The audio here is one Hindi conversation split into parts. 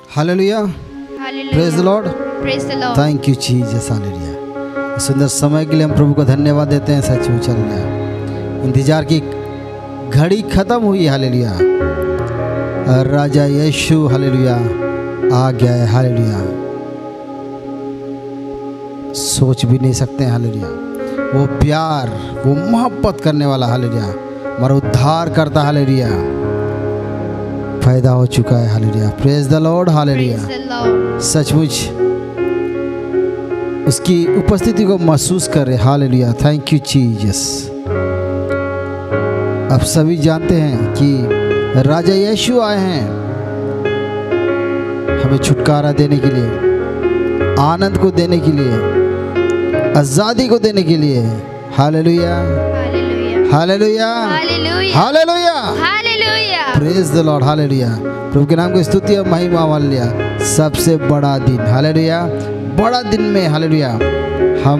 Hallelujah, praise the Lord, praise the Lord. Thank you Jesus, hallelujah. इस सुंदर समय के लिए हम प्रभु को धन्यवाद देते हैं। सचमुच हालेलुया, इंतजार की घड़ी खत्म हुई, हालेलुया। राजा यीशु हालेलुया आ गया है, हालेलुया। सोच भी नहीं सकते हैं, हालेलुया। वो प्यार, वो मोहब्बत करने वाला, हालेलुया, हमारा उद्धार करता, हालेलुया, पैदा हो चुका है, hallelujah. Praise the Lord, hallelujah. सचमुच उसकी उपस्थिति को महसूस कर रहे, हालेलुया। Thank you Jesus. अब सभी जानते हैं कि राजा यीशु आए हैं हमें छुटकारा देने के लिए, आनंद को देने के लिए, आजादी को देने के लिए। Hallelujah, hallelujah, hallelujah, hallelujah, praise the Lord, hallelujah. प्रभु के नाम की स्तुति और महिमा, हालेलुया। सबसे बड़ा दिन, हालेलुया, बड़ा दिन में, हालेलुया, हम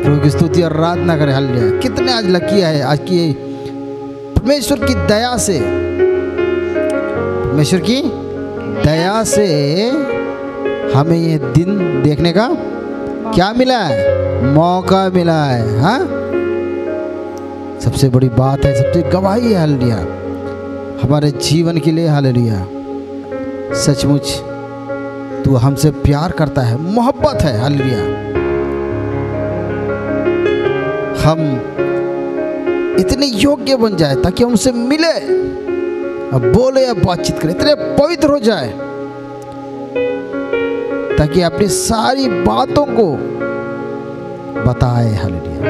प्रभु की स्तुति और आराधना करें, हालेलुया। कितने आज लकी है, आज की परमेश्वर की दया से, परमेश्वर की दया से हमें ये दिन देखने का क्या मिला है, मौका मिला है। हाँ, सबसे बड़ी बात है, सबसे गवाही है, हालेलुया, हमारे जीवन के लिए, हालेलुया। सचमुच तू हमसे प्यार करता है, मोहब्बत है, हालेलुया। हम इतने योग्य बन जाए ताकि हमसे मिले, अब बोले, अब बातचीत करें, इतने पवित्र हो जाए ताकि अपनी सारी बातों को बताए, हालेलुया,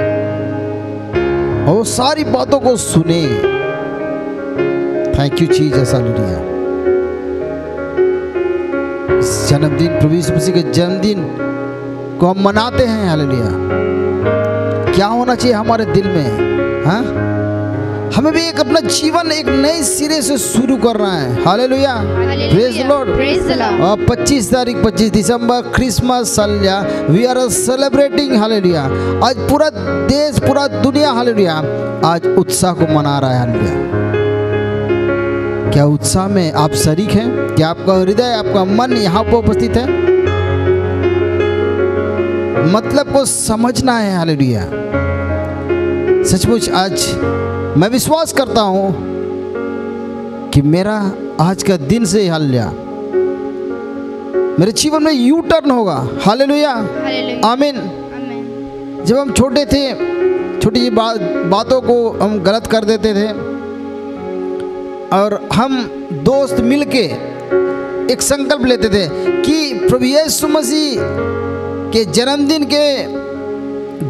और सारी बातों को सुने। Thank you Jesus, hallelujah. इस जन्मदिन, प्रभु यीशु मसीह के जन्मदिन को हम मनाते हैं, हालेलुया। क्या होना चाहिए हमारे दिल में? हाँ, हमें भी एक अपना जीवन एक नए सिरे से शुरू करना है, hallelujah. Praise the Lord, praise the lord. और 25 तारीख, 25 दिसंबर, Christmas, hallelujah, we are celebrating, hallelujah. आज पूरा देश, पूरा दुनिया, हालेलुया, आज उत्साह को मना रहा है, हालेलुया। क्या उत्साह में आप शरीक हैं? क्या आपका हृदय, आपका मन यहाँ पर उपस्थित है? मतलब को समझना है, हालेलुया। सचमुच आज मैं विश्वास करता हूँ कि मेरा आज का दिन से, हालेलुया, मेरे जीवन में यू टर्न होगा, हालेलुया, आमीन। जब हम छोटे थे, छोटी सी बातों को हम गलत कर देते थे, और हम दोस्त मिलके एक संकल्प लेते थे कि प्रभु यीशु मसीह के जन्मदिन के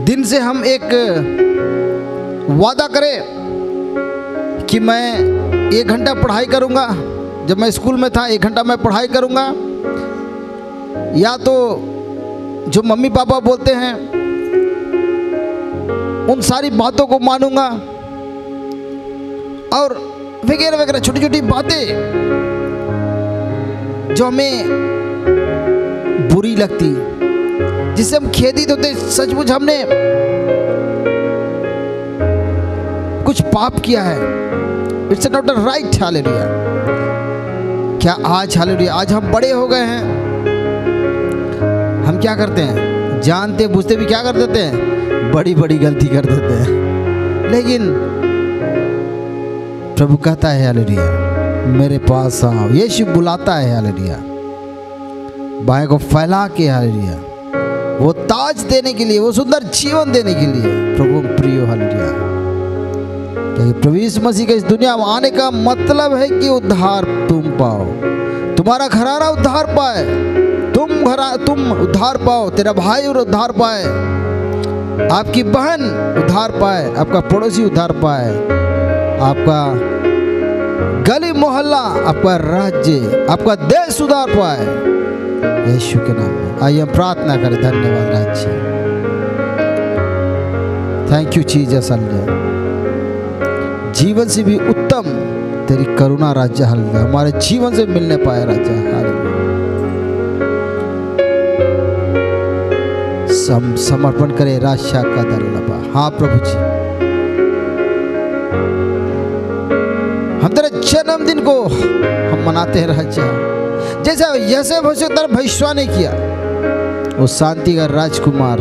दिन से हम एक वादा करें कि मैं 1 घंटा पढ़ाई करूंगा। जब मैं स्कूल में था, 1 घंटा मैं पढ़ाई करूंगा, या तो जो मम्मी पापा बोलते हैं उन सारी बातों को मानूंगा, और वगैरह वगैरह छोटी छोटी बातें जो हमें बुरी लगती, जिससे हम खेदित होते। सचमुच हमने कुछ पाप किया है, इट्स नॉट राइट, हालेलुया। क्या आज, हालेलुया, आज हम बड़े हो गए हैं, हम क्या करते हैं? जानते बूझते भी क्या कर देते हैं? बड़ी बड़ी गलती कर देते हैं। लेकिन प्रभु कहता है, हालेलुया, मेरे पास आओ। यीशु बुलाता है, हालेलुया, बाएं को फैला के, हालेलुया, वो ताज देने के लिए, वो सुंदर जीवन देने के लिए। प्रभु प्रियो, हालेलुया, प्रभु यीशु मसीह के इस दुनिया में आने का मतलब है कि उद्धार तुम पाओ, तुम्हारा घराना उद्धार पाए, तुम उद्धार पाओ, तेरा भाई और उद्धार पाए, आपकी बहन उद्धार पाए, आपका पड़ोसी उद्धार पाए, आपका गली मोहल्ला, आपका राज्य, आपका देश उद्धार पाए, यीशु के नाम में। आइए हम प्रार्थना करें। धन्यवाद राज्य, थैंक यू जीसस, हालेलुया। जीवन से भी उत्तम तेरी करुणा राज्य, हालेलुया, हमारे जीवन से मिलने पाए राज्य, हालेलुया। समर्पण करें राशा का दरलबा। हाँ प्रभु जी, हम तेरे जन्मदिन को हम मनाते हैं राजा, जैसा यसे भविष्य तरफ भविष्यवाणी किया, वो शांति का राजकुमार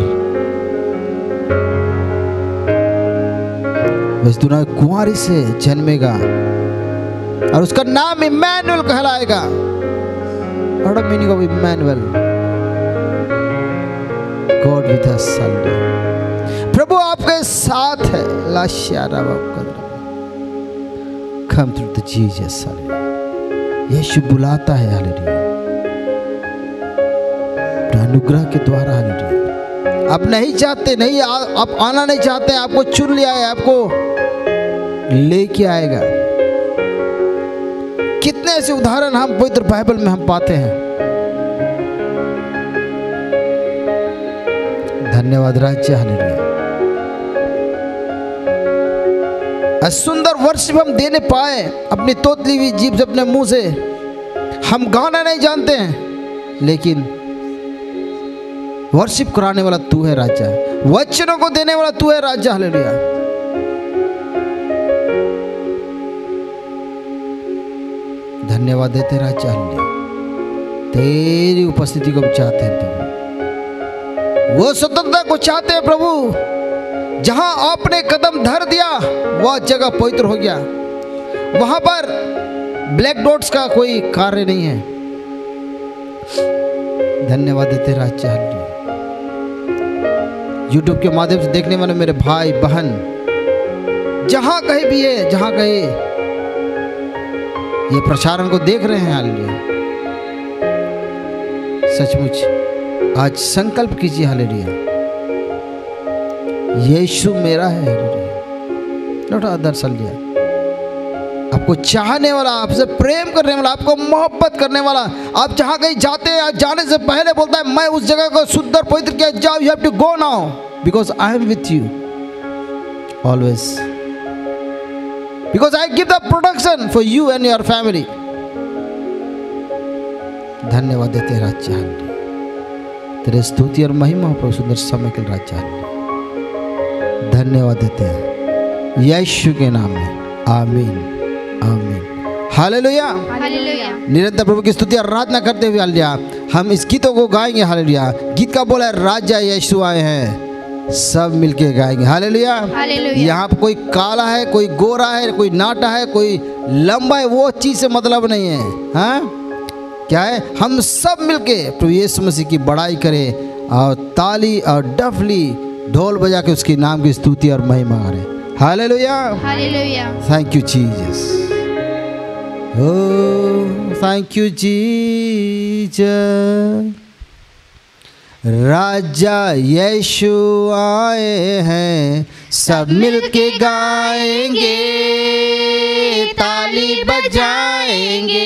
इस दुनिया कुंवारी से जन्मेगा और उसका नाम इम्मानुएल कहलाएगा। What the meaning of Emmanuel? God with us. प्रभु आपके साथ है। Come through the Jesus. यीशु बुलाता है। हालेलुया। अनुग्रह के द्वारा। हालेलुया। आप नहीं चाहते, नहीं आप आना नहीं चाहते, आपको चुन लिया है, आपको लेके आएगा। कितने ऐसे उदाहरण हम पवित्र बाइबल में हम पाते हैं। धन्यवाद राज्य। हालेलुया। सुंदर वर्शिप हम देने पाए अपनी तोतली हुई जीभ से, अपने मुंह से। हम गाना नहीं जानते हैं, लेकिन वर्शिप कराने वाला तू है राजा, वचनों को देने वाला तू है राजा। हालेलुया। धन्यवाद देते राजा। तेरी उपस्थिति को चाहते हैं प्रभु, वो स्वतंत्रता को चाहते हैं प्रभु। जहां आपने कदम धर दिया वह जगह पवित्र हो गया, वहां पर ब्लैक डॉट्स का कोई कार्य नहीं है। धन्यवाद देते राजा। यूट्यूब के माध्यम से देखने वाले मेरे भाई बहन जहां कहीं भी है, जहां कहीं ये प्रचारण को देख रहे हैं, हालेलुया, सचमुच आज संकल्प कीजिए। हालेलुया। यीशु मेरा है। हालेलुया। Not other. हालेलुया। आपको चाहने वाला, आपसे प्रेम करने वाला, आपको मोहब्बत करने वाला, आप जहां कहीं जाते हैं, जाने से पहले बोलता है मैं उस जगह को सुंदर पवित्र किया, जाओ, you have to go now because I am with you always, because I give the protection for you and your family. धन्यवाद देते राजा। तेरे स्तुति और महिमा प्रभु सुंदर समय के राजा। धन्यवाद देते हैं यीशु के नाम में। आमीन आमीन। हालेलुया। हालेलुया। निरंतर प्रभु की स्तुति और आराधना करते हुए हालेलुया हम इस गीतों को गाएंगे। हालेलुया। गीत का बोला है राजा यीशु आए हैं, सब मिलके गाएंगे। हालेलुया। यहाँ पर कोई काला है, कोई गोरा है, कोई नाटा है, कोई लंबा है, वो चीज से मतलब नहीं है। हाँ क्या है, हम सब मिलके प्रभु यीशु मसीह की बड़ाई करें और ताली और डफली ढोल बजा के उसके नाम की स्तुति और महिमा करें। Hallelujah. Hallelujah. Thank you Jesus. Oh thank you Jesus. राजा यीशु आए हैं, सब मिलके गाएंगे, ताली बजाएंगे।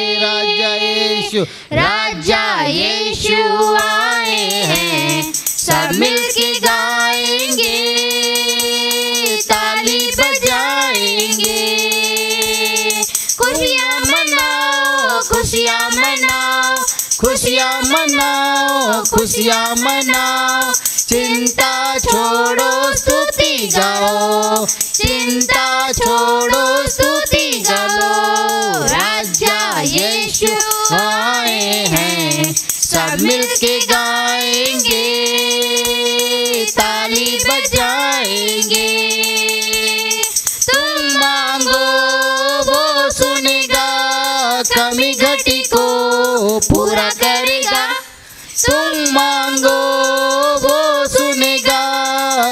राजा यीशु आए हैं, सब मिलके गाएंगे, ताली बजाएंगे। खुशियाँ मनाओ, खुशियाँ मनाओ, खुशियाँ मनाओ, खुशियाँ मनाओ। चिंता छोड़ो स्तुति गाओ, चिंता छोड़ो स्तुति गाओ। राजा यीशु आए हैं, सब मिलके गाएंगे, ताली बजाएंगे। तुम मांगो वो सुनेगा, कमी घटी को पूरा करेगा। तुम मांगो वो सुनेगा,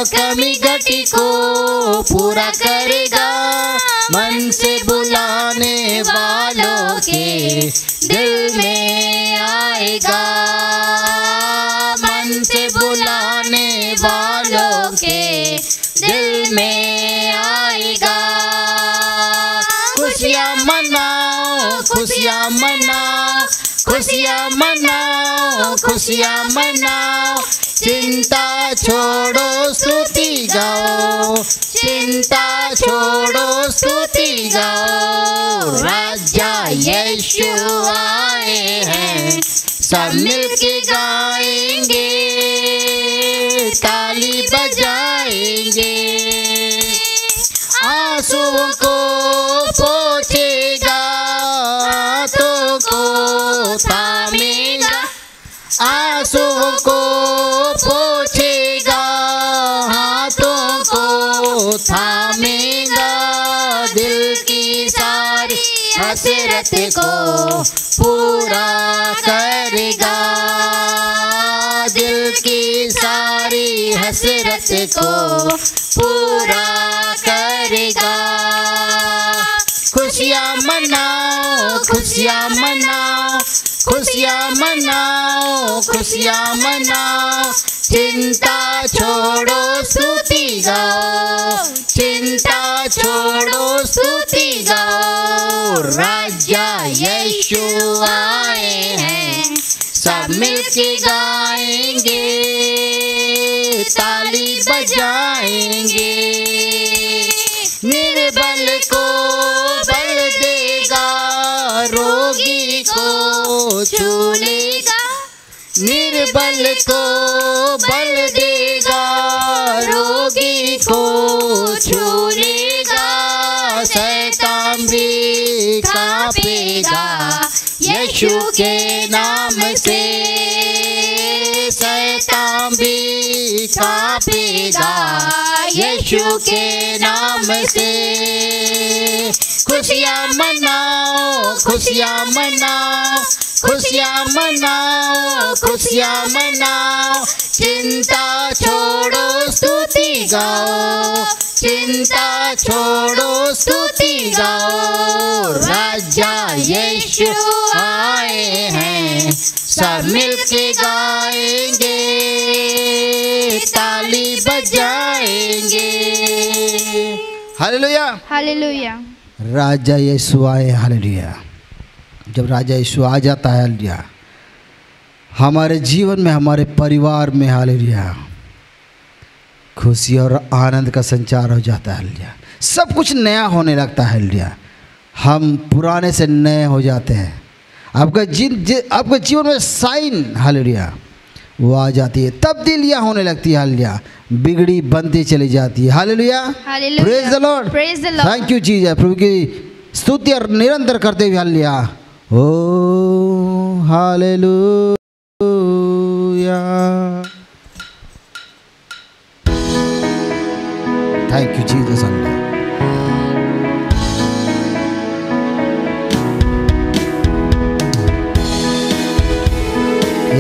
कमी घटी को पूरा करेगा। मन से बुलाने वालों के दिल में आएगा, मन से बुलाने वालों के दिल में आएगा। खुशियाँ मनाओ, खुशियाँ मनाओ, खुशियाँ मनाओ, खुशियाँ मनाओ। चिंता छोड़ो स्तुति गाओ, चिंता छोड़ो स्तुति गाओ। राजा यीशु आए हैं, सब मिलके गाएंगे, ताली बजाएंगे। आंसुओं को पोंछेगा, आंखों को हसरत को पूरा करेगा, दिल की सारी हसरत को पूरा करेगा। खुशियाँ मनाओ, खुशियाँ मनाओ, खुशियाँ मनाओ, खुशियाँ मनाओ, चिंता छोड़ो स्तुति गाओ, चिंता छोड़ो स्तुति गाओ। राजा यीशु आए हैं, सब मिलके गाएंगे, ताली बजाएंगे। निर्बल को बल देगा, रोगी को छू लेगा, निर्बल को बल देगा, रोगी को छू लेगा। शैतान भी कांपेगा यीशु के नाम से, शैतान भी कांपेगा यीशु के नाम से। खुशियाँ मनाओ, खुशियाँ मनाओ, खुशियाँ मनाओ, खुशियाँ मनाओ, चिंता छोड़ो स्तुति गाओ, चिंता छोड़ो स्तुति गाओ। राजा यीशु आए हैं, सब मिलके गाएंगे, ताली बजाएंगे। Hallelujah, hallelujah. राजा यीशु आए। हालेलुया। जब राजा यीशु आ जाता है, हालेलुया, हमारे जीवन में, हमारे परिवार में, हालेलुया, खुशी और आनंद का संचार हो जाता है। हालेलुया, सब कुछ नया होने लगता है। हालेलुया, हम पुराने से नए हो जाते हैं। आपके जीवन में साइन, हालेलुया, वो आ जाती है, तब्दीलियाँ होने लगती है। हालेलुया, बिगड़ी बनती चली जाती है। Hallelujah, praise the Lord, praise the Lord. Thank you Jesus. प्रभु की स्तुति और निरंतर करते हुए, hallelujah, O hallelujah. Thank you Jesus. Hallelujah.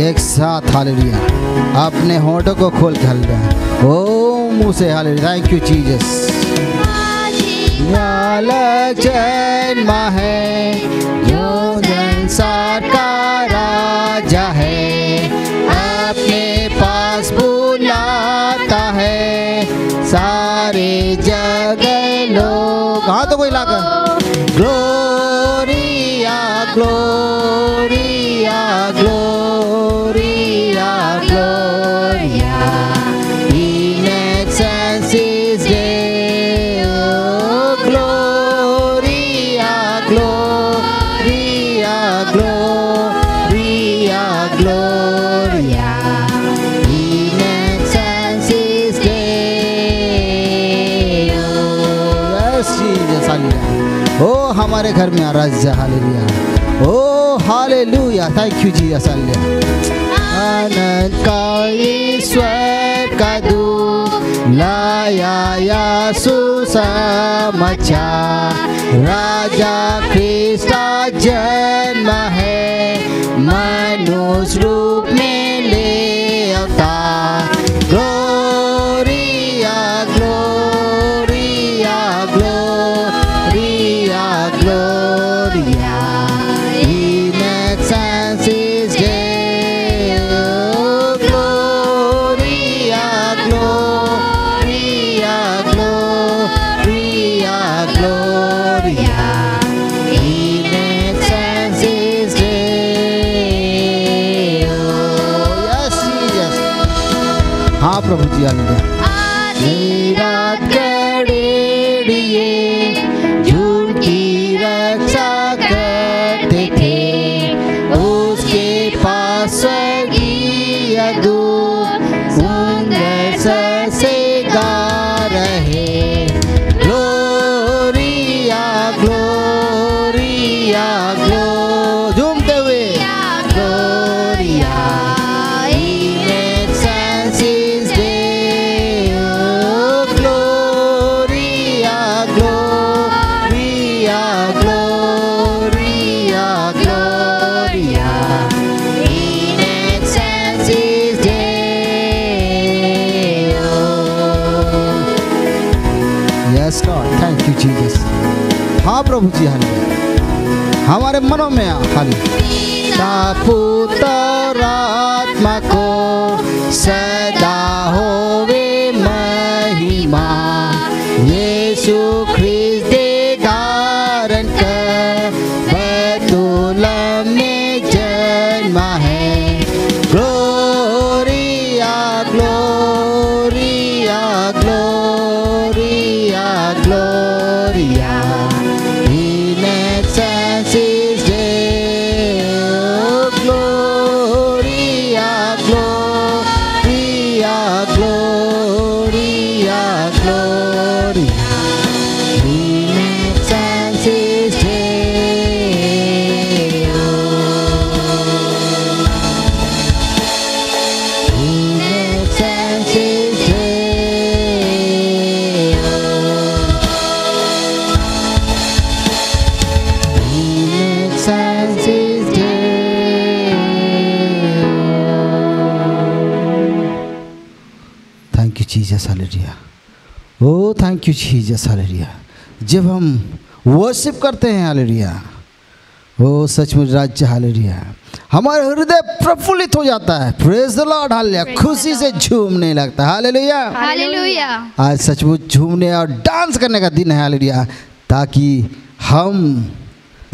एक साथ हालेलुया, अपने होठों को खोल के हालेलुया, ओ मुँह से हालेलुया। Thank you Jesus. बालक जन्मा है, जो संसार का राजा है, अपने पास बुलाता है सारे जगह लोग। हाँ तो कोई लाकर ग्लोरिया, ग्लोरिया, ग्लोरिया, ग्लोरिया, in excelsis Deo, gloria, gloria, gloria, gloria, in excelsis Deo। Yes, Jesus, hallelujah। ओ हमारे घर में राजा, hallelujah, O hallelujah. Thank you Jesus. Hallelujah. आनंद का ईश्वर का दूत लाया यीशु समाचार, राजा ख्रिस्त का जन्म है, मनुष्य रूप में ले अवतार। ग्लोरिया, ग्लोरिया, ग्लोरिया, ग्लोरिया, in excelsis Deo, gloria, gloria, gloria, gloria, in excelsis Deo। Yes, yes। हाँ प्रभु जी, हालेलुया। रात कड़ेड़िए झूठ की रक्षा करते थे, उसके पास स्वर्गीय दूत सुंदर से गा रहे। ग्लोरिया, ग्लोरिया, झूमते हुए ग्लोरिया, in excelsis Deo। हाँ प्रभु जी, हालेलुया। हमारे मनों में हालेलुया। पुत्र आत्मा को सदा होवे महिमा, यीशु ख्रिस्त दे धारण कर बतूलम में जन्मा है। ग्लोरिया ग्लोरिया ग्लोरिया ग्लोरिया in excelsis Deo. Gloria gloria gloria gloria in excelsis Deo. In excelsis Deo. In excelsis Deo. Thank you Jesus, हालेलुया। ओ थैंक यू जीसस, हालेलुया। जब हम वर्शिप करते हैं, हालेलुया, ओ सचमुच राज्य, हालेलुया, हमारा हृदय प्रफुल्लित हो जाता है। Praise the Lord, hallelujah. खुशी से झूमने लगता है, हालेलुया। हालेलुया। आज सचमुच झूमने और डांस करने का दिन है, हालेलुया, ताकि हम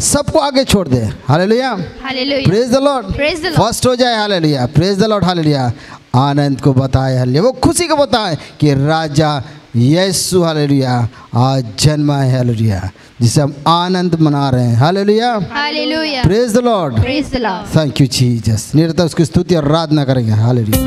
सबको आगे छोड़ दे, hallelujah. Hallelujah. Praise the Lord, Praise the Lord. First हो जाए, hallelujah. Praise the Lord, hallelujah. आनंद को बताए, हालेलुया, वो खुशी को बताए कि राजा यीशु, हालेलुया, आज जन्मा है, हालेलुया, जिसे हम आनंद मना रहे हैं, hallelujah. Hallelujah. Praise the Lord, Praise the Lord. Thank you Jesus. निरंतर उसकी स्तुति और आराधना करेंगे, हालेलुया।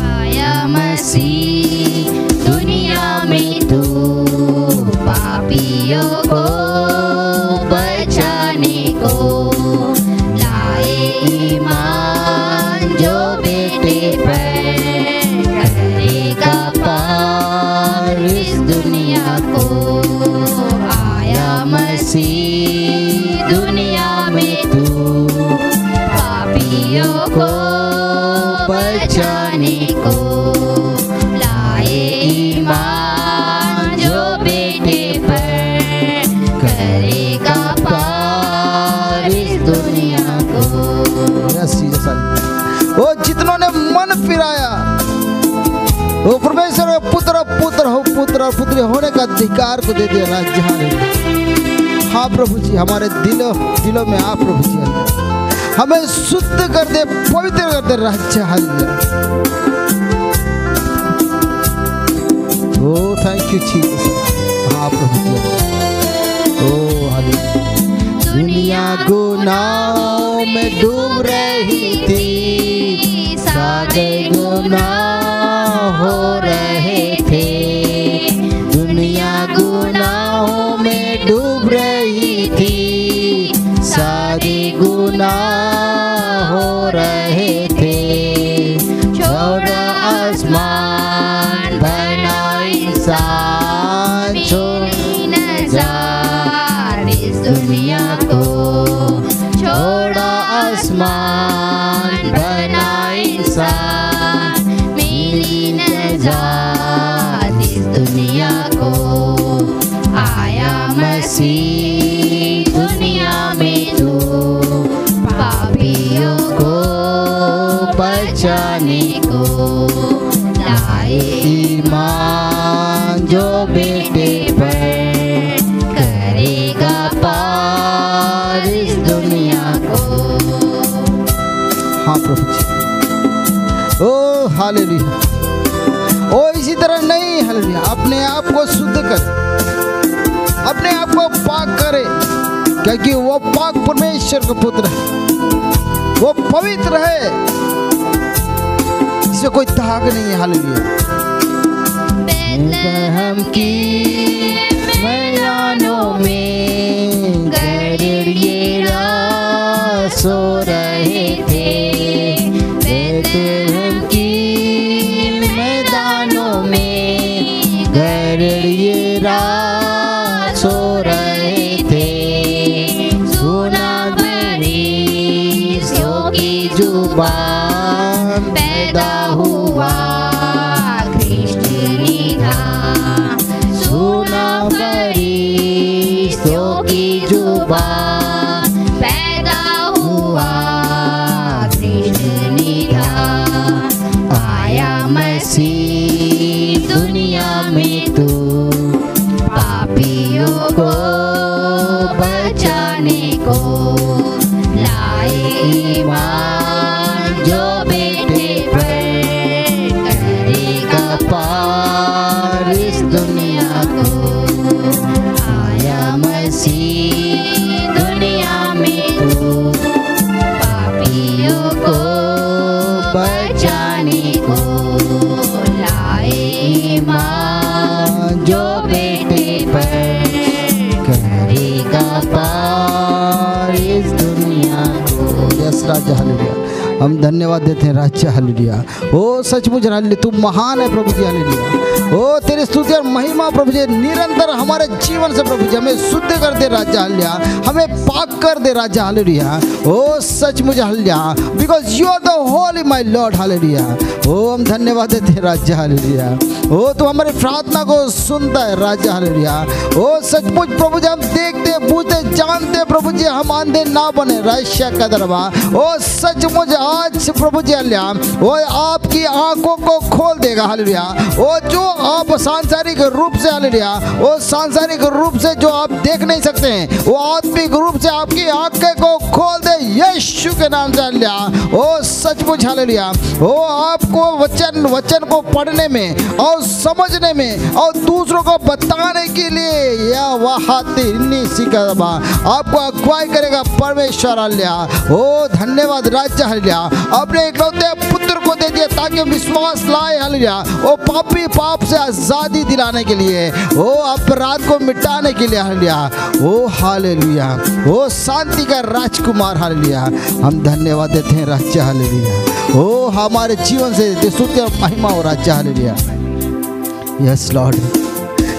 आया मसीह दुनिया में तू पापियों को बचाने को, लाए ईमान जो बेटे पर करेगा पार इस दुनिया को। आया मसीह दुनिया में तू पापियों को बचाने को, लाए ईमान जो बेटे पर करेगा पार इस दुनिया को। Yes Jesus, hallelujah. ओ जितनों ने मन फिराया, वो परमेश्वर के पुत्र पुत्र हो, पुत्र और पुत्री होने का अधिकार को दे दिया राज्य, हालेलुया। हाँ प्रभु जी, हमारे दिलों में आप प्रभु जी, हालेलुया, हमें शुद्ध कर दे, पवित्र कर दे राज्य, हालेलुया। ओ थैंक यू जीसस। हाँ प्रभु जी, ओ हालेलुया। दुनिया गुनाहों में डूब रही थी, सारे गुनाह हो रहे थे। दुनिया गुनाहों में डूब रही थी, सारी गुनाह हो रहे थे। छोड़ा आसमान बना इंसान, छोड़ी नजार इस दुनिया को। छोड़ा आसमान बना इंसान, मिली नजात इस दुनिया को। आया मसीह दुनिया में तू पापियों को बचाने को, लाए ईमान जो बेटे पर करेगा पार इस दुनिया को। हाँ प्रभु जी, ओ हालेलुया। ओ इसी तरह नहीं, हालेलुया, अपने आप को शुद्ध करे, अपने आप को पाक करे, क्योंकि वो पाक परमेश्वर का पुत्र है, वो पवित्र है, इसमें कोई दाग नहीं है, हालेलुया। बेथलेहम की मैदानों में गड़िए सो रहे थे। बेथलेहम की मैदानों में को बचाने को लाए ईमान जो बेटे पर करेगा पार इस दुनिया को। आया मसीह दुनिया में तू पापियों को बचाने को लाए ईमान जो बेटे पर करेगा पार इस दुनिया को। यस राजा हालेलुया, हम धन्यवाद देते हैं राजा हालेलुया। ओ सचमुच हालेलुया, तू महान है प्रभु जी हालेलुया। ओ तेरी स्तुति और महिमा प्रभु जी निरंतर हमारे जीवन से प्रभु जी हमें शुद्ध कर दे राजा हालेलुया, हमें पाक कर दे राजा हालेलुया। ओ सचमुच hallelujah, because you are the Holi my Lord hallelujah. ओ हम धन्यवाद देते हैं राजा हालेलुया। ओ तू हमारी प्रार्थना को सुनता है राजा हालेलुया। ओ सचमुच प्रभु जी हम देखते बूझते जानते प्रभु जी, हम अंधे ना बने राजा का दरबा। ओ सचमुच आज प्रभु जी हालेलुया वो आपकी आंखों को खोल देगा हालेलुया। वो जो आप सांसारिक रूप से हालेलुया, वो सांसारिक रूप से जो आप देख नहीं सकते हैं, वो आत्मिक रूप से आपकी आंखें को खोल दे यीशु के नाम से हालेलुया। ओ सचमुच हालेलुया, वो आपको वचन को पढ़ने में और समझने में और दूसरों को बताने के लिए या आपको अगुवाई करेगा परमेश्वर हालेलुया। ओ धन्यवाद राजा हालेलुया, अपने इकलौते पुत्र को दे दिया ताकि विश्वास लाए हालेलुया। ओ पापी पाप से आजादी दिलाने के लिए, ओ अपराध को मिटाने के लिए हालेलुया। ओ हालेलुया, ओ शांति का राजकुमार हालेलुया, हम धन्यवाद देते हैं राजा हालेलुया। ओ हमारे जीवन से स्तुति और महिमा हो राजा hallelujah. Yes Lord,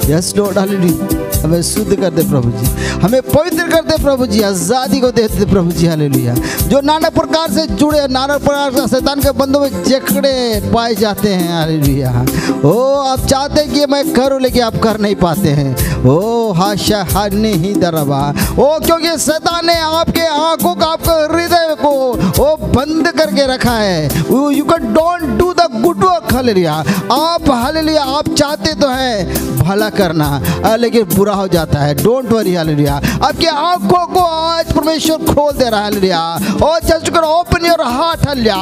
yes Lord hallelujah, हमें शुद्ध कर दे प्रभु जी, हमें पवित्र कर दे प्रभु जी, आज़ादी को दे दे प्रभु जी हालेलुया। जो नाना प्रकार से जुड़े, नाना प्रकार से शैतान के बंधों में जकड़े पाए जाते हैं हालेलुया। ओ आप चाहते हैं कि मैं करूं लेकिन आप कर नहीं पाते हैं। ओ हाशा हानि ही दरबा, ओ क्योंकि शैतान ने आपके आंखों का, आपके हृदय को वो बंद करके रखा है। You can don't do the good work hallelujah. आप हालेलुया आप चाहते तो हैं भला करना लेकिन बुरा हो जाता है। डोंट वरी हालेलुया, आपकी आंखों को आज परमेश्वर खोल दे रहा है हालेलुया। और just you can open your heart hallelujah,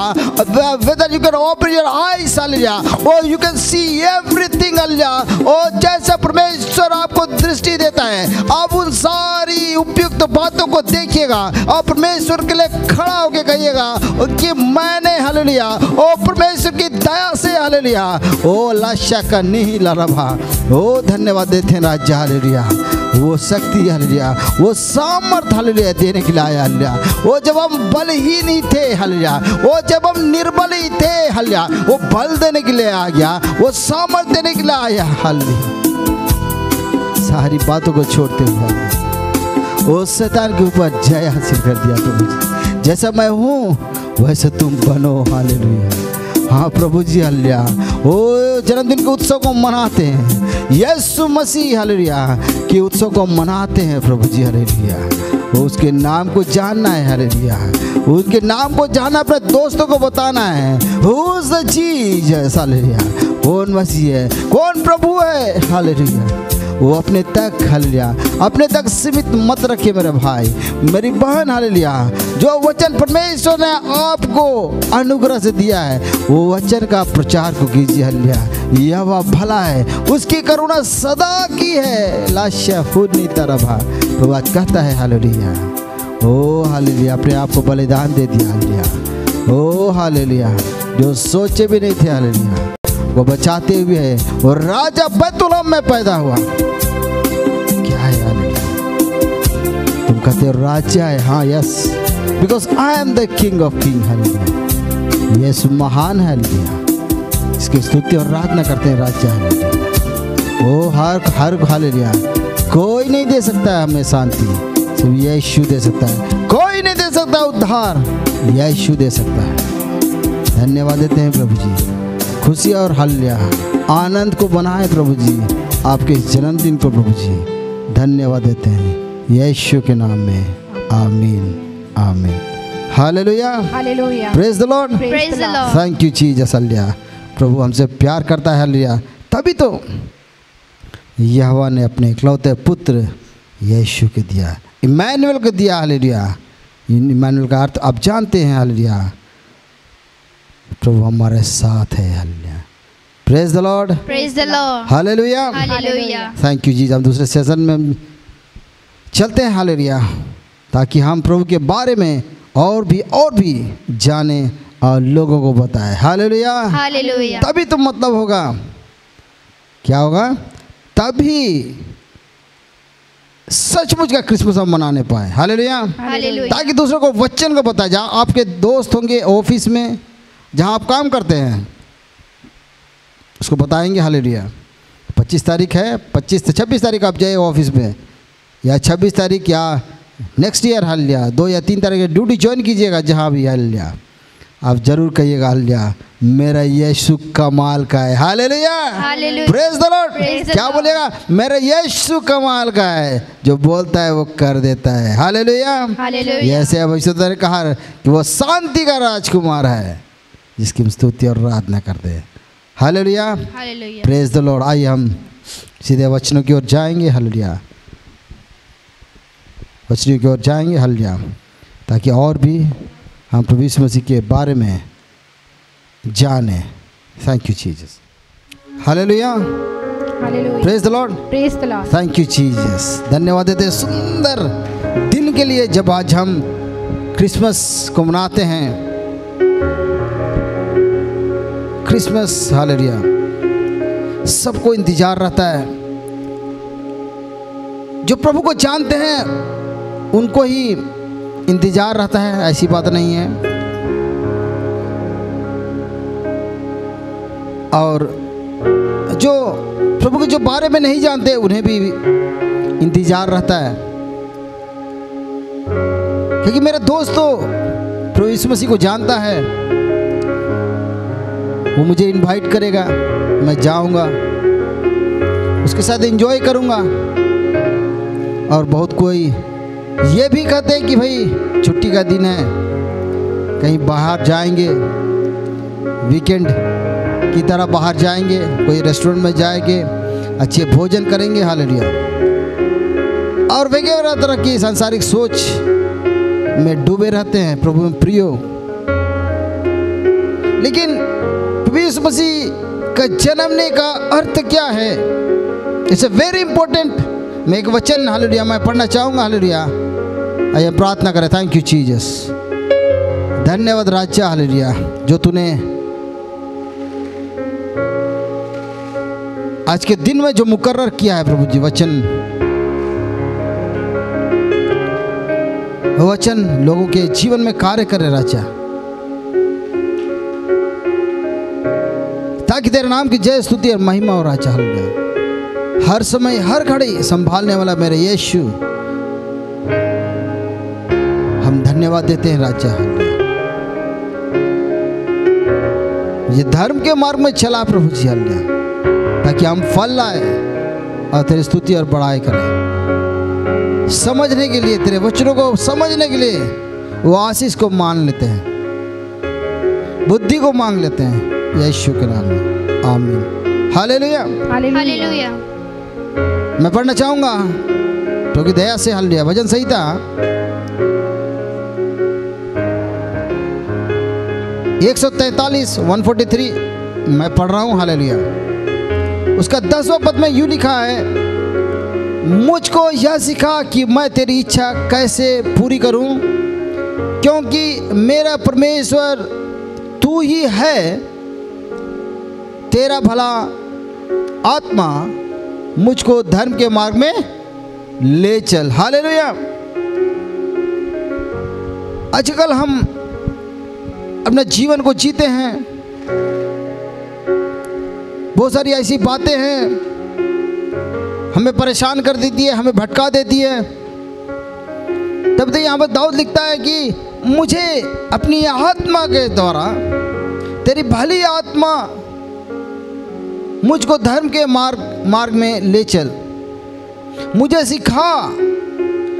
whether you can open your eyes hallelujah, और you can see everything hallelujah. और जैसा परमेश्वर आपको दृष्टि देता है, आप उन सारी उपयुक्त बातों को देखिएगा और परमेश्वर के लिए खड़ा होकर कहिएगा कि मैंने हालेलुया ओ परमेश्वर की दया से हालेलुया ओ लाशा का नहीं लरभा। ओ धन्यवाद देते हैं राजा हालेलुया, वो शक्ति हालेलुया, वो सामर्थ हालेलुया देने के लिए आया हालेलुया। वो जब हम बलहीन ही थे हालेलुया, वो जब हम निर्बल ही थे हालेलुया, वो बल देने के लिए आ गया, वो सामर्थ देने के लिए आया हालेलुया। सारी बातों को छोड़ते हुए वो शैतान के ऊपर जय हासिल कर दिया तुम। जैसा मैं हूँ वैसे तुम बनो हालेलुया। हाँ प्रभु जी हालेलुया, वो जन्मदिन के उत्सव को मनाते हैं, यीशु मसीह हालेलुया के उत्सव को मनाते हैं प्रभु जी हालेलुया। वो उसके नाम को जानना है हालेलुया, उसके नाम को जानना, अपने दोस्तों को बताना है who is the Jesus hallelujah. कौन मसीह है, कौन प्रभु है हालेलुया। वो अपने तक हालेलुया, अपने तक सीमित मत रखिए मेरे भाई मेरी बहन हालेलुया। जो वचन परमेश्वर ने आपको अनुग्रह से दिया है वो वचन का प्रचार को कीजिए हालेलुया। यह वह भला है, उसकी करुणा सदा की है, लाशा फूटनी तरफा। तो आज कहता है हालेलुया, ओ हालेलुया, अपने आप को बलिदान दे दिया हालेलुया। ओ हालेलुया, जो सोचे भी नहीं थे हालेलुया वो बचाते हुए है। और राजा बैतुलहम में पैदा हुआ। क्या है हालेलुया, तुम कहते हो राजा है, हाँ yes, because I am the king of king hallelujah. Yes महान है हालेलुया, इसकी स्तुति और आराधना करते हैं राजा हालेलुया। ओ हर हालेलुया, कोई नहीं दे सकता है हमें शांति, सिर्फ यीशु दे सकता है। कोई नहीं दे सकता उद्धार, यीशु दे सकता है। धन्यवाद देते हैं प्रभु जी, खुशी और हालेलुया आनंद को बनाए प्रभु जी, आपके जन्मदिन को प्रभु जी धन्यवाद देते हैं यीशु के नाम में, आमीन आमीन hallelujah hallelujah. Praise the Lord, praise the Lord. Thank you Jesus hallelujah. प्रभु हमसे प्यार करता है हालेलुया, तभी तो यहोवा ने अपने इकलौते पुत्र यीशु के दिया, इम्मानुएल को दिया। हालेलुया। इम्मानुएल का अर्थ आप जानते हैं। हालेलुया, प्रभु हमारे साथ है। Hallelujah, praise the Lord, praise the Lord, hallelujah, hallelujah. Thank you जी। हम दूसरे सेशन में चलते हैं। हालेलुया, ताकि हम प्रभु के बारे में और भी जाने और लोगों को बताएं। Hallelujah, hallelujah. तभी तो मतलब होगा, क्या होगा? तभी सचमुच का क्रिसमस हम मनाने पाए। Hallelujah, hallelujah. ताकि दूसरों को वचन को बताए। जहाँ आपके दोस्त होंगे ऑफिस में, जहाँ आप काम करते हैं, उसको बताएंगे। हालेलुया, 25 तारीख है, 25 से 26 तारीख आप जाइए ऑफिस में, या 26 तारीख या नेक्स्ट ईयर। हालेलुया, 2 या 3 तारीख ड्यूटी ज्वाइन कीजिएगा जहाँ भी। हालेलुया, आप जरूर कहिएगा, हालेलुया मेरा यीशु कमाल का है। Hallelujah, hallelujah. Praise the Lord. Praise the क्या Lord। बोलेगा? मेरा यीशु कमाल का है, जो बोलता है वो कर देता है। Hallelujah, hallelujah. ऐसे अभिषेक ने कहा कि वो शांति का राजकुमार है, जिसकी हम स्तुति और आराधना करते हैं। Hallelujah, hallelujah. Praise the Lord. आइए हम सीधे वचनों की ओर जाएंगे। हालेलुया, वचनों की ओर जाएंगे। हालेलुया, ताकि और भी हम प्रभु यीशु मसीह के बारे में जाने। Thank you Jesus. Hallelujah, hallelujah. Praise the Lord, praise the Lord. Thank you Jesus. धन्यवाद देते हैं सुंदर दिन के लिए, जब आज हम क्रिसमस को मनाते हैं। क्रिसमस, हालेलुया, सबको इंतजार रहता है। जो प्रभु को जानते हैं उनको ही इंतजार रहता है, ऐसी बात नहीं है। और जो प्रभु के जो बारे में नहीं जानते उन्हें भी इंतजार रहता है, क्योंकि मेरा दोस्त तो प्रभु यीशु मसीह को जानता है। वो मुझे इनवाइट करेगा, मैं जाऊंगा, उसके साथ एंजॉय करूंगा। और बहुत कोई ये भी कहते हैं कि भाई छुट्टी का दिन है, कहीं बाहर जाएंगे, वीकेंड की तरह बाहर जाएंगे, कोई रेस्टोरेंट में जाएंगे, अच्छे भोजन करेंगे। हालेलुया, और वगैरह तरह की सांसारिक सोच में डूबे रहते हैं प्रभु में प्रियो। लेकिन प्रभु यीशु मसीह का जन्मने का अर्थ क्या है? It's a very important. मैं एक वचन, हालेलुया, मैं पढ़ना चाहूँगा। हालेलुया, आइए प्रार्थना करें। Thank you Jesus. धन्यवाद राजा, हालेलुया, जो तूने आज के दिन में जो मुकर्रर किया है प्रभु जी, वचन लोगों के जीवन में कार्य करे राजा, ताकि तेरे नाम की जय स्तुति और महिमा हो राजा। हालेलुया, हर समय हर घड़ी संभालने वाला मेरे यीशु, हम धन्यवाद देते हैं राजा। ये धर्म के मार्ग में चला प्रभु जी, हालेलुया, ताकि हम फल लाए और तेरी स्तुति और बड़ाई करें। समझने के लिए, तेरे वचनों को समझने के लिए वो आशीष को मान लेते हैं, बुद्धि को मांग लेते हैं यीशु के नाम में, आमीन। Hallelujah, hallelujah. मैं पढ़ना चाहूँगा क्योंकि दया से। हालेलुया, भजन संहिता 143 143 मैं पढ़ रहा हूँ। हालेलुया, उसका 10वां पद में यूँ लिखा है, मुझको यह सिखा कि मैं तेरी इच्छा कैसे पूरी करूं, क्योंकि मेरा परमेश्वर तू ही है। तेरा भला आत्मा मुझको धर्म के मार्ग में ले चल। हालेलुया, आजकल हम अपने जीवन को जीते हैं, बहुत सारी ऐसी बातें हैं हमें परेशान कर देती है, हमें भटका देती है। तब तो यहाँ पर दाऊद लिखता है कि मुझे अपनी आत्मा के द्वारा, तेरी भली आत्मा मुझको धर्म के मार्ग में ले चल, मुझे सिखा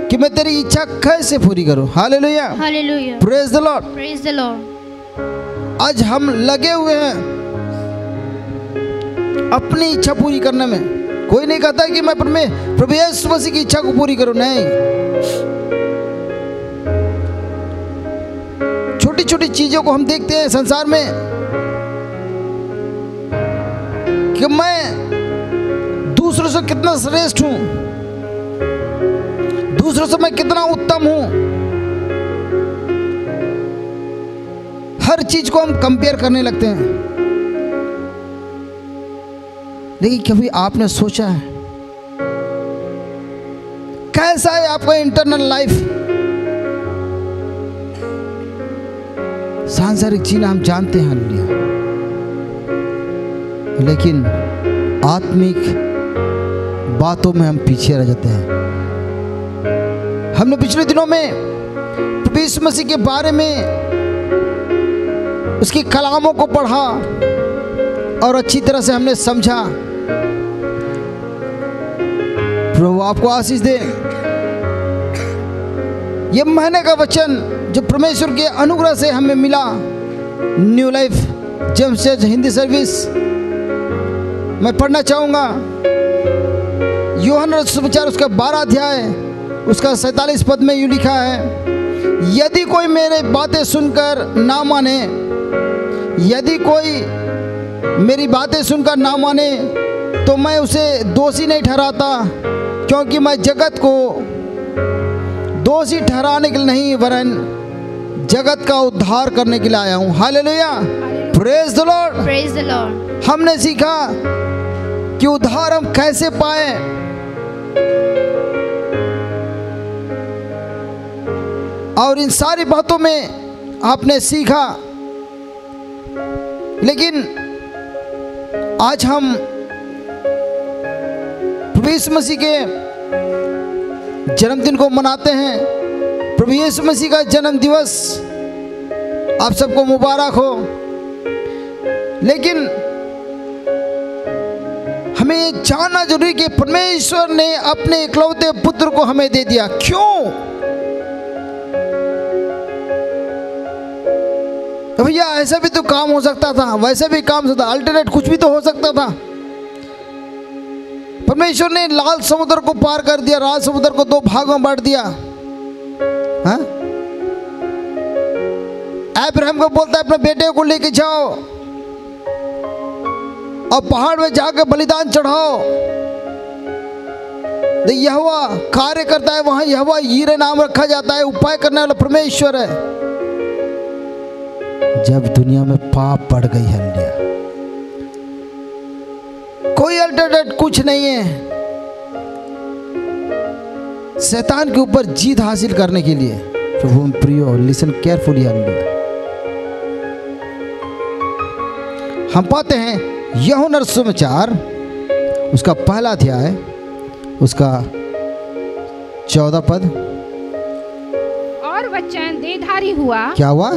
कि मैं तेरी इच्छा कैसे पूरी करूं। Hallelujah, hallelujah. Praise the Lord, praise the Lord. आज हम लगे हुए हैं अपनी इच्छा पूरी करने में, कोई नहीं कहता कि मैं प्रभु यीशु मसीह की इच्छा को पूरी करूं, नहीं। छोटी छोटी चीजों को हम देखते हैं संसार में कि मैं दूसरों से कितना श्रेष्ठ हूं, दूसरों से मैं कितना उत्तम हूं। हर चीज को हम कंपेयर करने लगते हैं। लेकिन कभी आपने सोचा है कैसा है आपका इंटरनल लाइफ? सांसारिक जीना हम जानते हैं हालेलुया, लेकिन आत्मिक बातों में हम पीछे रह जाते हैं। हमने पिछले दिनों में प्रभु यीशु मसीह के बारे में उसकी कलामों को पढ़ा और अच्छी तरह से हमने समझा। प्रभु आपको आशीष दे। ये महीने का वचन जो परमेश्वर के अनुग्रह से हमें मिला, new life James church Hindi service, मैं पढ़ना चाहूँगा। यूहन्ना सुसमाचार उसका 12 अध्याय उसका 47 पद में यूँ लिखा है, यदि कोई मेरे बातें सुनकर ना माने, यदि कोई मेरी बातें सुनकर ना माने तो मैं उसे दोषी नहीं ठहराता, क्योंकि मैं जगत को दोषी ठहराने के लिए नहीं वरन जगत का उद्धार करने के लिए आया हूँ। Hallelujah, praise the Lord, praise the Lord. हमने सीखा कि उद्धार हम कैसे पाए। और इन सारी बातों में आपने सीखा। लेकिन आज हम प्रभु यीशु मसीह के जन्मदिन को मनाते हैं। प्रभु यीशु मसीह का जन्म दिवस आप सबको मुबारक हो। लेकिन हमें ये जानना जरूरी कि परमेश्वर ने अपने इकलौते पुत्र को हमें दे दिया। क्यों? तो भैया ऐसा भी तो काम हो सकता था, वैसे भी काम हो सकता, अल्टरनेट कुछ भी तो हो सकता था। परमेश्वर ने लाल समुद्र को पार कर दिया, लाल समुद्र को 2 भागों में बांट दिया। हाँ? अब्राहम को बोलता है अपने बेटे को लेके जाओ और पहाड़ में जाकर बलिदान चढ़ाओ। यहोवा कार्य करता है वहां, यहोवा यीरे नाम रखा जाता है, उपाय करने वाला परमेश्वर है। जब दुनिया में पाप बढ़ गई है, कोई अल्टरनेट कुछ नहीं है शैतान के ऊपर जीत हासिल करने के लिए। प्रभु प्रियो, लिसन केयरफुली। हम पाते हैं यूहन्ना सुसमाचार उसका 1 अध्याय उसका 14 पद। और वचन देहधारी हुआ। क्या हुआ?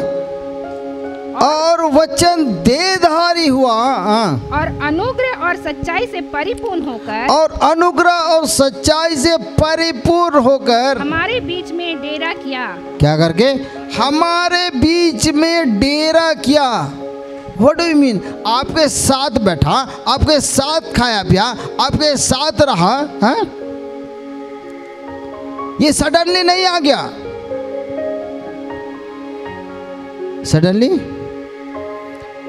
और वचन देहधारी हुआ, और अनुग्रह और सच्चाई से परिपूर्ण होकर, और अनुग्रह और सच्चाई से परिपूर्ण होकर हमारे बीच में डेरा किया। क्या करके? हमारे बीच में डेरा किया। What do you mean? आपके साथ बैठा, आपके साथ खाया पिया, आपके साथ रहा। हाँ? ये सडनली नहीं आ गया।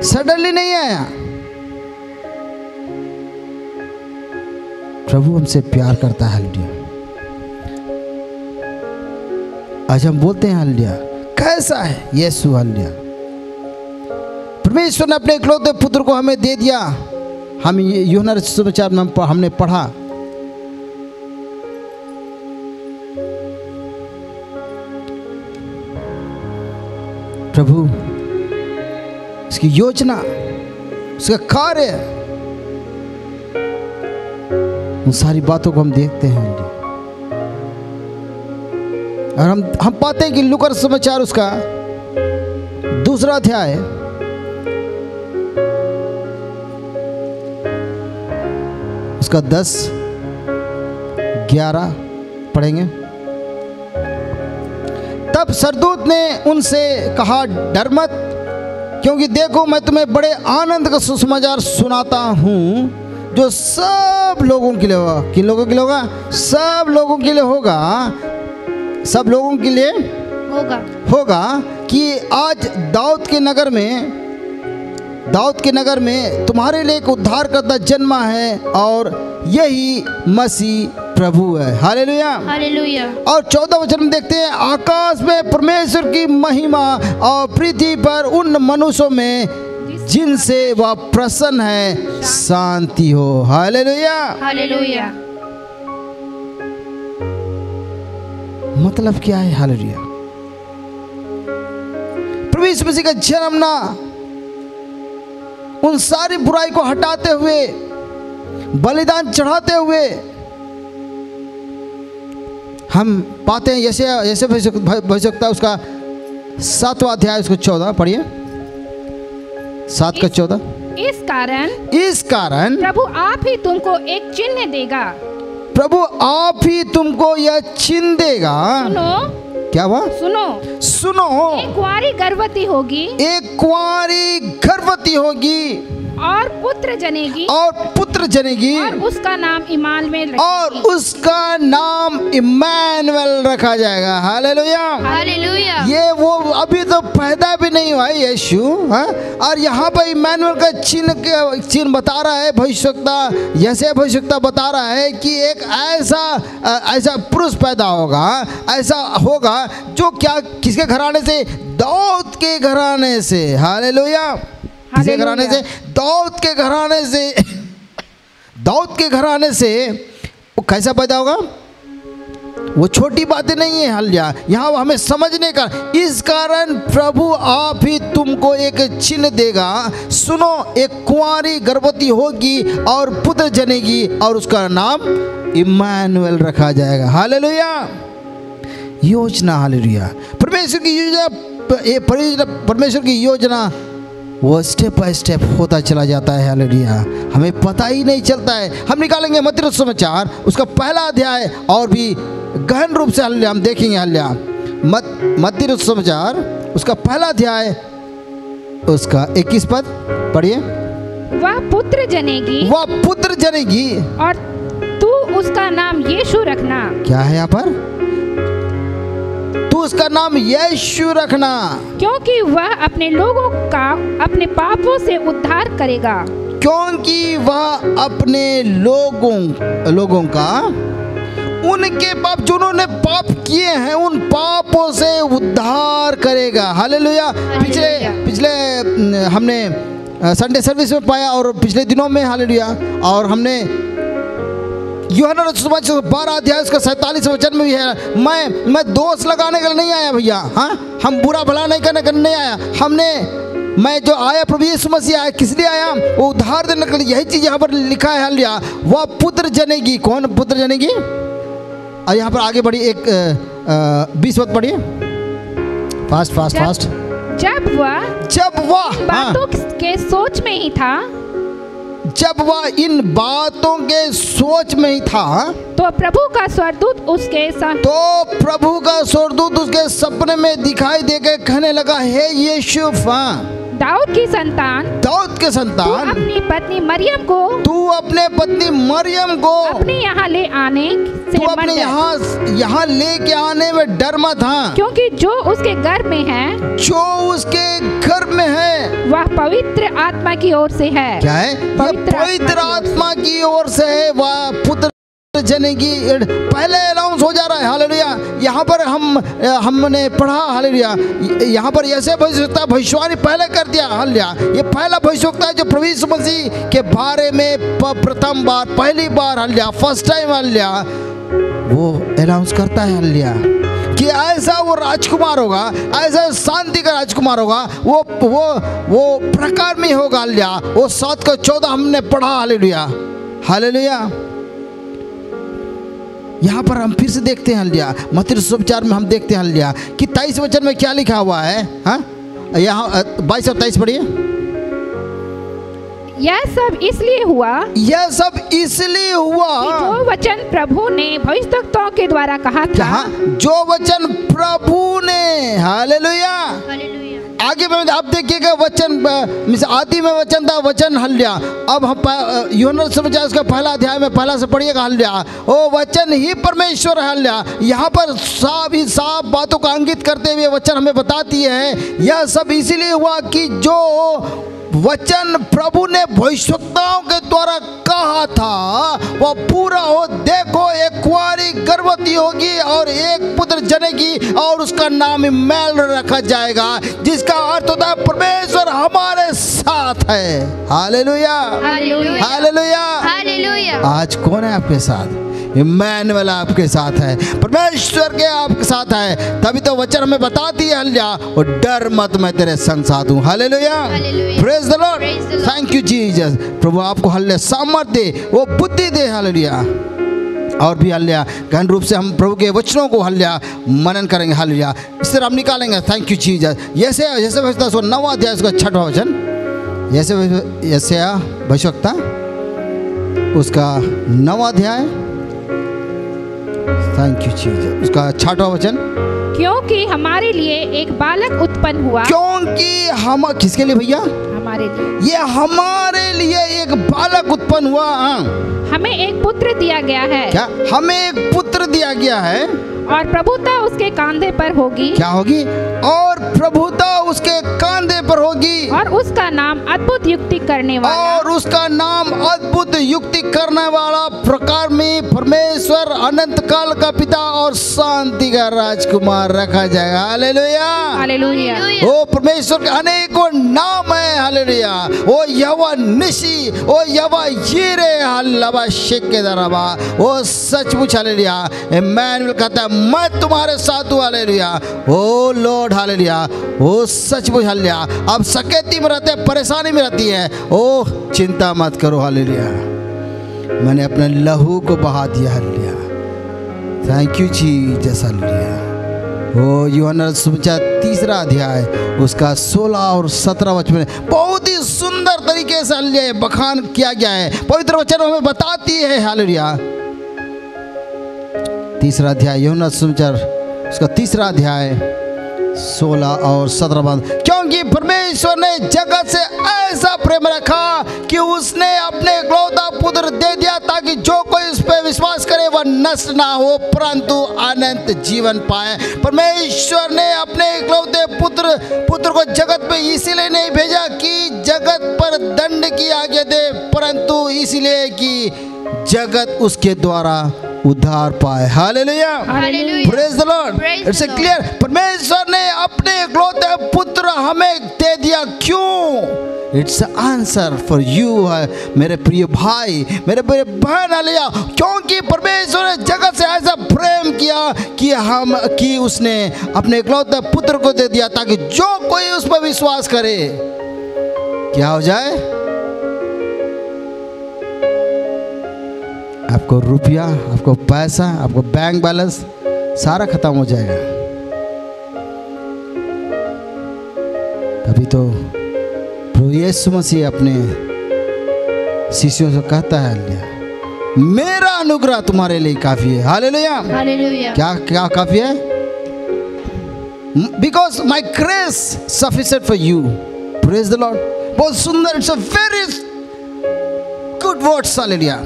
सडनली नहीं आया। प्रभु हमसे प्यार करता है। हालेलुया। आज हम बोलते हैं हालेलुया, कैसा है यीशु? हालेलुया। परमेश्वर ने अपने इकलौते पुत्र को हमें दे दिया। हम यूहन्ना सुसमाचार में हमने पढ़ा, प्रभु उसकी योजना, उसका कार्य, उन सारी बातों को हम देखते हैं। और हम पाते हैं कि लूका समाचार उसका 2 अध्याय उसका 10-11 पढ़ेंगे। तब सरदूत ने उनसे कहा, डर मत, क्योंकि देखो मैं तुम्हें बड़े आनंद का सुसमाचार सुनाता हूँ जो सब लोगों के लिए होगा। किन लोगों के लिए होगा? सब लोगों के लिए होगा। सब लोगों के लिए होगा कि आज दाऊद के नगर में तुम्हारे लिए एक उद्धारकर्ता जन्मा है और यही मसीह प्रभु है। Hallelujah, hallelujah. और 14 वचन में देखते हैं, आकाश में परमेश्वर की महिमा और पृथ्वी पर उन मनुष्यों में जिनसे वह प्रसन्न है शांति हो। Hallelujah, hallelujah. मतलब क्या है? हालेलुया, प्रभु यीशु मसीह का जन्मना उन सारी बुराई को हटाते हुए, बलिदान चढ़ाते हुए हम पाते हैं। जैसे भविष्यवक्ता उसका 7वां अध्याय उसको 14 पढ़िए, 7 का 14। इस कारण प्रभु आप ही तुमको एक चिन्ह देगा। प्रभु आप ही तुमको यह चिन्ह देगा। सुनो, क्या हुआ? सुनो, एक कुंवारी गर्भवती होगी, और पुत्र जनेगी, और उसका नाम इम्मानुएल रखा जाएगा। Hallelujah, hallelujah. ये वो अभी तो पैदा भी नहीं हुआ है यीशु, और यहाँ पर इम्मानुएल का चिन्ह बता रहा है भविष्यवक्ता। जैसे भविष्यवक्ता बता रहा है कि एक ऐसा पुरुष पैदा होगा, ऐसा होगा जो क्या, किसके घराने से? दाऊद के घराने से। हालेलुया, किसके घराने से? दाऊद के घराने से वो कैसा पैदा होगा? वो छोटी बातें नहीं है। हालेलुया, यहाँ हमें समझने का। इस कारण प्रभु आप ही तुमको एक चिन्ह देगा। सुनो, एक कुंवारी गर्भवती होगी और पुत्र जनेगी और उसका नाम इम्मानुएल रखा जाएगा। हालेलुया, योजना। हालेलुया, परमेश्वर की योजना वो स्टेप बाय स्टेप होता चला जाता है। हालेलुया, हमें पता ही नहीं चलता है। हम निकालेंगे मत्ती सुसमाचार उसका 1 अध्याय और भी गहन रूप से हालेलुया हम देखेंगे। हालेलुया, मत्ती सुसमाचार उसका 1 अध्याय उसका 21 पद पढ़िए। वह पुत्र जनेगी और तू उसका नाम यीशु रखना। क्या है यहाँ पर? उसका नाम यीशु रखना, क्योंकि वह अपने लोगों का अपने पापों से उद्धार करेगा। क्योंकि वह अपने लोगों का उनके पाप, जिन्होंने पाप किए हैं उन पापों से उद्धार करेगा। हालेलुया। पिछले हमने संडे सर्विस में पाया और पिछले दिनों में। हालेलुया, और हमने यूहन्ना 12 अध्याय उसका 47 वचन में भी है, मैं दोष लगाने के लिए नहीं आया भैया। हाँ, हम बुरा भला नहीं करने के लिए नहीं आया। मैं जो आया, प्रभु यीशु मसीह आया, किस लिए आया? वो उद्धार देने के लिए। यही चीज यहाँ पर लिखा है। हालेलुया, वह पुत्र जनेगी। कौन पुत्र जनेगी? और यहाँ पर आगे बढ़ी, 20 पद पढ़िए, फास्ट। जब वह बातों के सोच में ही था, जब वह इन बातों के सोच में ही था, तो प्रभु का स्वर्गदूत उसके सपने में दिखाई देकर कहने लगा, हे यूसुफ, दाऊद के संतान, तू अपनी पत्नी मरियम को अपने यहाँ ले आने में डर मत। हाँ, क्योंकि जो उसके गर्भ में है वह पवित्र आत्मा की ओर से है। क्या है? पवित्र आत्मा की ओर से है, वह पुत्र जनेगी। पहले अनाउंस हो जा रहा है। हालेलुया, यहाँ पर हमने पढ़ा। हालेलुया, यहाँ पर ऐसे भविष्यवाणी पहले कर दिया। हालेलुया, ये पहला भविष्यवक्ता है जो प्रभु यीशु मसीह के बारे में प्रथम बार, पहली बार, हालेलुया, फर्स्ट टाइम, हालेलुया, वो अनाउंस करता है। हालेलुया, कि ऐसा वो राजकुमार होगा, ऐसा शांति का राजकुमार होगा, वो प्रकार में होगा। हालेलुया, वो 7 का 14 हमने पढ़ा। Hallelujah, hallelujah. यहाँ पर हम फिर से देखते हैं। हालेलुया, मत्ती सुसमाचार में हम देखते हैं। हालेलुया, कि 23 वचन में क्या लिखा हुआ है? हाँ, यहाँ 22 और 23 पढ़िए। यह सब इसलिए हुआ कि जो वचन प्रभु ने भविष्यवक्ताओं के द्वारा कहा था। जो वचन प्रभु ने, हालेलुया, आगे में आप देखिएगा वचन आदि में वचन था, वचन हल्या। अब हम यूहन्ना सुसमाचार उसका पहला अध्याय में पहला से पढ़िएगा हल्या, ओ वचन ही परमेश्वर है हल्या। यहाँ पर साफ बातों को इंगित करते हुए वचन हमें बताती है यह सब इसीलिए हुआ कि जो वचन प्रभु ने भविष्यवक्ताओं के द्वारा कहा था वह पूरा हो। देखो एक कुंवारी गर्भवती होगी और एक पुत्र जनेगी और उसका नाम इम्मानुएल रखा जाएगा, जिसका अर्थ होता है परमेश्वर हमारे साथ है। Hallelujah, hallelujah, hallelujah. आज कौन है आपके साथ? इम्मानुएल आपके साथ है, परमेश्वर के आपके साथ है। तभी तो वचन हमें बताती है हल्या, और डर मत, मैं तेरे संग साथ हूँ। Hallelujah, praise the Lord, thank you Jesus. प्रभु आपको हल्या सामर्थ्य दे, वो बुद्धि दे। हालेलुया। और भी हल्या गहन रूप से हम प्रभु के वचनों को हल्या मनन करेंगे। हालेलुया, इससे हम निकालेंगे। Thank you Jesus. जैसे भविष्यवक्ता 9वां अध्याय उसका 6वां वचन, जैसे भविष्यवक्ता उसका 9वां अध्याय, थैंक यू जीसस, उसका 6वां वचन, क्योंकि हमारे लिए एक बालक उत्पन्न हुआ। क्योंकि हम, किसके लिए भैया? हमारे लिए। ये हमारे लिए एक बालक उत्पन्न हुआ। हमें एक पुत्र दिया गया है। क्या? हमें एक पुत्र दिया गया है और प्रभुता उसके कांधे पर होगी। क्या होगी? और प्रभुता उसके कांधे पर होगी। और उसका नाम अद्भुत युक्ति करने वाला। और उसका नाम अद्भुत युक्ति करने वाला, प्रकार में परमेश्वर, अनंत काल का पिता और शांति का राजकुमार रखा जाएगा। Hallelujah, hallelujah. वो परमेश्वर के अनेकों नाम है। हालेलुया। वो यहोवा निसी, वो यहोवा यीरे, हल्लाबा शेके दराबा, वो सचमुच। हालेलुया। इम्मानुएल कहता है मैं तुम्हारे साथ हूँ। हालेलुया। ओ लॉर्ड, हालेलुया। ओ सचमुच। हालेलुया। अब सकेती में रहते हैं, परेशानी में रहती है, ओ चिंता मत करो। हालेलुया, मैंने अपने लहू को बहा दिया। Hallelujah, thank you Jesus. Hallelujah. ओ यूहन्ना सुसमाचार 3 अध्याय उसका 16 और 17 वचन बहुत ही सुंदर तरीके से हालेलुया बखान किया गया है। पवित्र वचन हमें बताती है। हालेलुया। 3 अध्याय यूहन्ना सुसमाचार उसका 3 अध्याय 16 और 17 पद, क्योंकि परमेश्वर ने जगत से ऐसा प्रेम रखा कि उसने अपने इकलौता पुत्र दे दिया, ताकि जो कोई उस पर विश्वास करे वह नष्ट ना हो परंतु अनंत जीवन पाए। परमेश्वर ने अपने इकलौते पुत्र को जगत में इसीलिए नहीं भेजा कि जगत पर दंड की आज्ञा दे, परंतु इसलिए कि जगत उसके द्वारा उद्धार पाए। Hallelujah, praise the Lord. It's clear. परमेश्वर ने अपने इकलौते पुत्र हमें दे दिया। क्यों? इट्स आंसर फॉर यू, मेरे प्रिय भाई, मेरे प्रिय बहन। हालेलुया। क्योंकि परमेश्वर ने जगत से ऐसा प्रेम किया कि उसने अपने इकलौते पुत्र को दे दिया, ताकि जो कोई उस पर विश्वास करे क्या हो जाए? आपको रुपया, आपको पैसा, आपको बैंक बैलेंस सारा खत्म हो जाएगा। तभी तो प्रभु यीशु मसीह अपने शिष्यों से कहता है मेरा अनुग्रह तुम्हारे लिए काफी है। Hallelujah, hallelujah. क्या काफी है? Because my grace sufficient for you. Praise the Lord. बहुत सुंदर, it's a very good words. Hallelujah.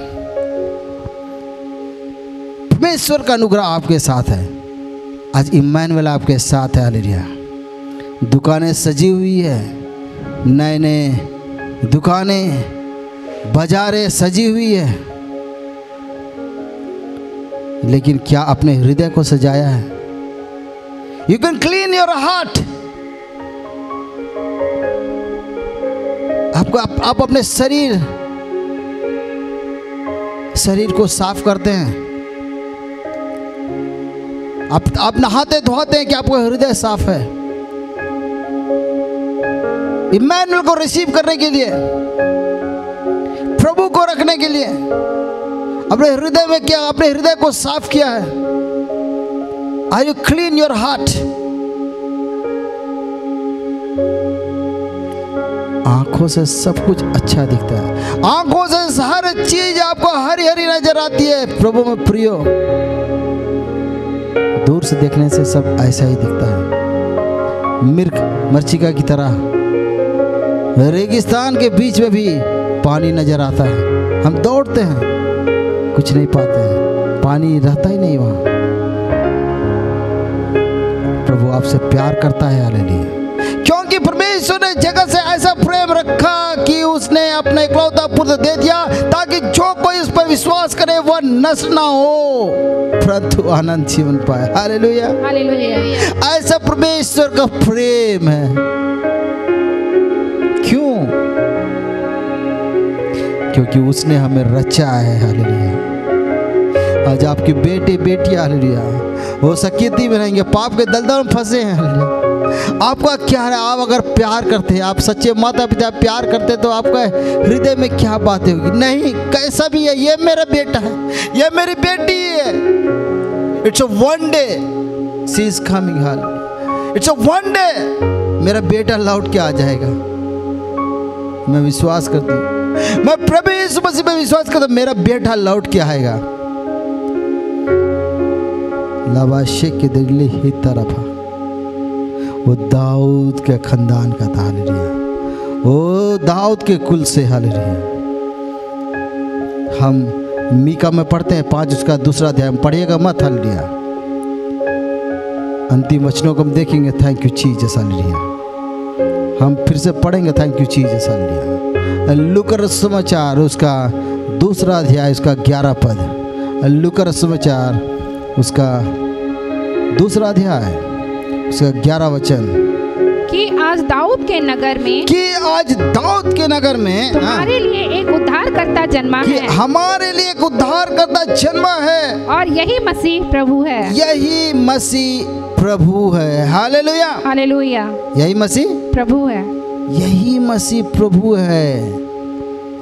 परमेश्वर का अनुग्रह आपके साथ है। आज इम्मानुएल आपके साथ है। हालेलुया। दुकानें सजी हुई है, नए नए दुकानें, बाजारें सजी हुई है, लेकिन क्या अपने हृदय को सजाया है? You can clean your heart. आप अपने शरीर को साफ करते हैं। आप नहाते धोते हैं कि आपका हृदय साफ है? इम्मानुएल को रिसीव करने के लिए, प्रभु को रखने के लिए अपने हृदय में क्या अपने हृदय को साफ किया है? Are you clean your heart? आंखों से सब कुछ अच्छा दिखता है, आंखों से हर चीज आपको हरी हरी नजर आती है। प्रभु में प्रियो, दूर से देखने से सब ऐसा ही दिखता है, मरीचिका की तरह रेगिस्तान के बीच में भी पानी नजर आता है। हम दौड़ते हैं, कुछ नहीं पाते हैं, पानी रहता ही नहीं वहाँ। प्रभु आपसे प्यार करता है, हालेलुया। क्योंकि परमेश्वर ने जगत से ऐसा प्रेम रखा कि उसने अपने इकलौता पुत्र दे दिया, ताकि जो कोई इस पर विश्वास करे वह नष्ट ना हो परंतु आनंद जीवन पाए। Hallelujah, hallelujah. ऐसा परमेश्वर का प्रेम है। क्यों? क्योंकि उसने हमें रचा है। हालेलुया। आज आपके बेटे बेटियां, हालेलुया, वो सकीती में रहेंगे, पाप के दलदल में फंसे हैं। हालेलुया। आपका क्या है? आप अगर प्यार करते हैं, आप सच्चे माता पिता प्यार करते, तो आपका हृदय में क्या बातें होगी? नहीं, कैसा भी है, ये मेरा बेटा है, ये मेरी बेटी है। It's a one day she is coming. Hallelujah. It's a one day मेरा बेटा लौट के आ जाएगा। मैं विश्वास करती हूँ, मैं प्रभु यीशु मसीह में विश्वास करता हूँ, मेरा बेटा लौट के आएगा। लबाशे के दिल्ली ही तरफ वो दाऊद के खानदान का था। हालेलुया। वो दाऊद के कुल से। हालेलुया। हम मीका में पढ़ते हैं 5 उसका 2 अध्याय में, पढ़िएगा मत। हालेलुया। अंतिम वचनों को हम देखेंगे। Thank you Jesus. हालेलुया। हम फिर से पढ़ेंगे। Thank you Jesus. हालेलुया। लूका समाचार उसका 2 अध्याय उसका 11 पद। लूका समाचार उसका 2 अध्याय उसका 11 वचन। कि आज दाऊद के नगर में, कि आज दाऊद के नगर में तुम्हारे लिए एक उद्धारकर्ता जन्मा है। हमारे लिए एक उद्धारकर्ता जन्मा है, और यही मसीह प्रभु है। यही मसीह प्रभु है। Hallelujah, hallelujah. यही मसीह प्रभु है, यही मसीह प्रभु है।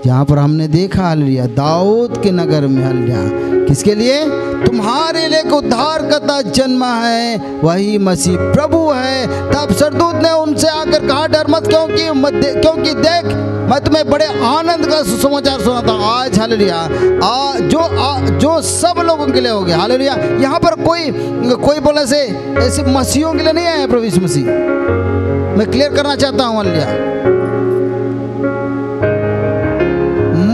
यहाँ पर हमने देखा, हालेलुया, दाऊद के नगर में। हालेलुया। किसके लिए? तुम्हारे लिए उद्धारकर्ता जन्मा है, वही मसीह प्रभु है। तब सरदूत ने उनसे आकर कहा, डर मत, क्योंकि देख मैं तुम्हें बड़े आनंद का सुसमाचार सुनाता हूं आज। हालेलुया। जो सब लोगों के लिए हो गया। हालेलुया। यहाँ पर कोई बोले से ऐसे मसीहों के लिए नहीं आया प्रभु यीशु मसीह। मैं क्लियर करना चाहता हूँ। हालेलुया।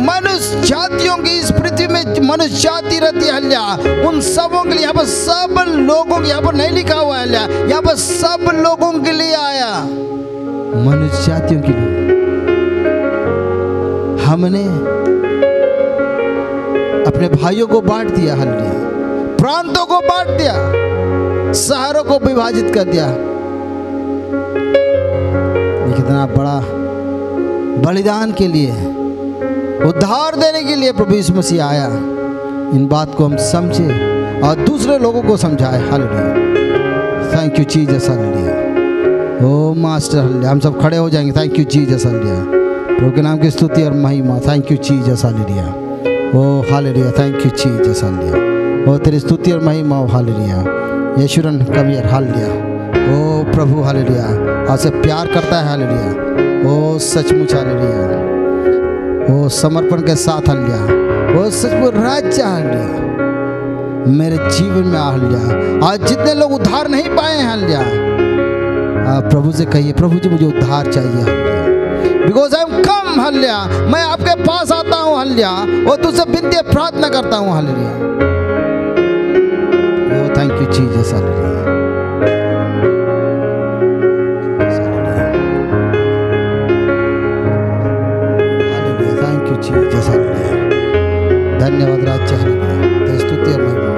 मनुष्य जातियों की इस पृथ्वी में मनुष्य जाति रहती है। हालेलुया। उन सबों के लिए, यहाँ पर सब लोगों के, यहाँ पर नहीं लिखा हुआ है हालेलुया, यहाँ पर सब लोगों के लिए आया, मनुष्य जातियों के लिए। हमने अपने भाइयों को बांट दिया। हालेलुया। प्रांतों को बांट दिया, शहरों को विभाजित कर दिया। कितना बड़ा बलिदान के लिए, उद्धार देने के लिए प्रभु यीशु मसीह आया। इन बात को हम समझे और दूसरे लोगों को समझाए। Hallelujah. Thank you Jesus. Hallelujah. O master. Hallelujah. हम सब खड़े हो जाएंगे। Thank you Jesus. हालेलुया। प्रभु के नाम की स्तुति और महिमा। Thank you Jesus. Hallelujah. O hallelujah. Thank you Jesus. Hallelujah. ओ तेरी स्तुति और महिमा। हालेलुया। यशुरन कवियर। हालेलुया। ओ प्रभु। हालेलुया। आपसे प्यार करता है। हालेलुया। ओ सचमुच। हालेलुया। वो समर्पण के साथ। हालेलुया। वो सचमुच राज्य। हालेलुया। मेरे जीवन में। हालेलुया। आज जितने लोग उद्धार नहीं पाए हैं, हालेलुया, प्रभु से कहिए, प्रभु जी मुझे उद्धार चाहिए। Hallelujah. Because I M come. Hallelujah. मैं आपके पास आता हूँ। हालेलुया। और तुझसे विनती प्रार्थना करता हूँ। हालेलुया। ओ थैंक यू जीसस। हालेलुया। धन्यवाद राज्य। हालेलुया। स्तुति और महिमा।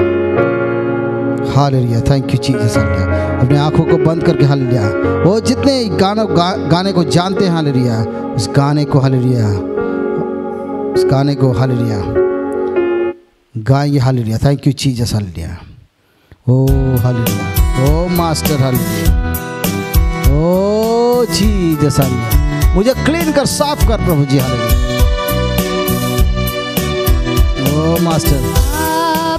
हालेलुया। Thank you Jesus. हालेलुया। अपने आंखों को बंद करके। हालेलुया। वो जितने गाने को जानते हैं, हालेलुया, उस गाने को, हालेलुया, उस गाने को, हालेलुया, गाइए। हालेलुया। Thank you Jesus. हालेलुया। ओ हालेलुया। ओ मास्टर। हालेलुया। ओ जीसस। हालेलुया। मुझे क्लीन कर, साफ कर प्रभु जी। हालेलुया। ओ मास्टर।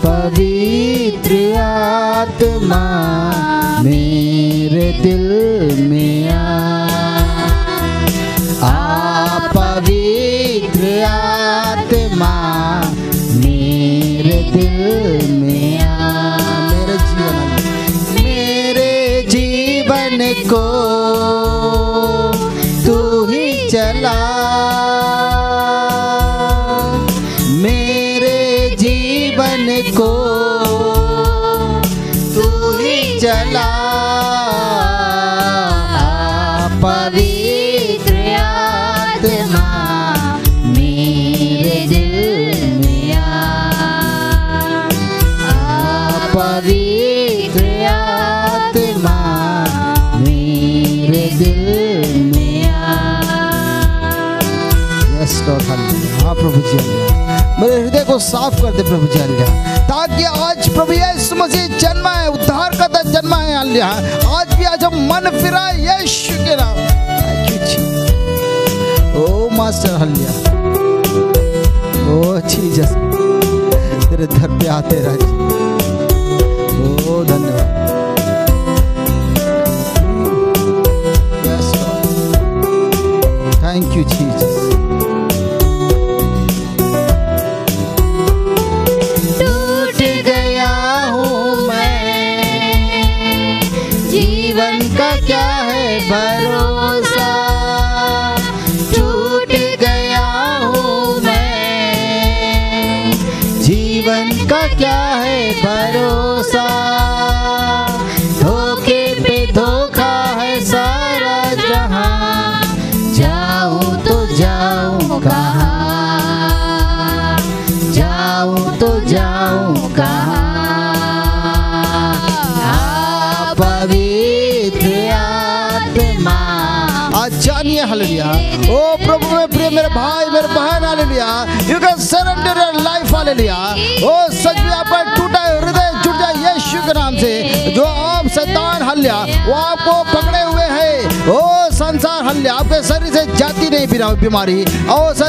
पवित्र आत्मा मेरे दिल में आ पवित्र आत्मा मेरे दिल में आ। मेरे जीवन को जीवन को तू ही चला, पवित्र आत्मा मेरे दिल में आ, पवित्र आत्मा मेरे दिल में आ। यस लॉर्ड, हाँ प्रभु जी, मेरे हृदय को साफ कर दे प्रभु जी, ताकि आज प्रभु यीशु मसीह जन्मा है, उद्धार करता जन्मा है। आज भी आज हम मन फिरा यीशु के नाम। ओ मास्टर हल्लिया, ओ जीसस, तेरे दर पे आते रह। ओ धन्यवाद, थैंक यू जीसस। क्या है भरोसा, टूट गया हूँ मैं, जीवन का क्या है भरोसा, धोखे पे धोखा है सारा जहां, जाऊं तो जाऊं कहाँ, जाऊं तो जाऊं कहाँ, जानिए हालेलुया। ओ प्रभु में प्रिय मेरे भाई मेरे बहन hallelujah, you can surrender your life hallelujah. ओ सच में आपका टूटा हृदय जुड़ जाए यीशु के नाम से। जो आप शैतान हालेलुया वो आपको पकड़े हुए है, ओ संसार हालेलुया आपके शरीर से जाती नहीं बीमारी, और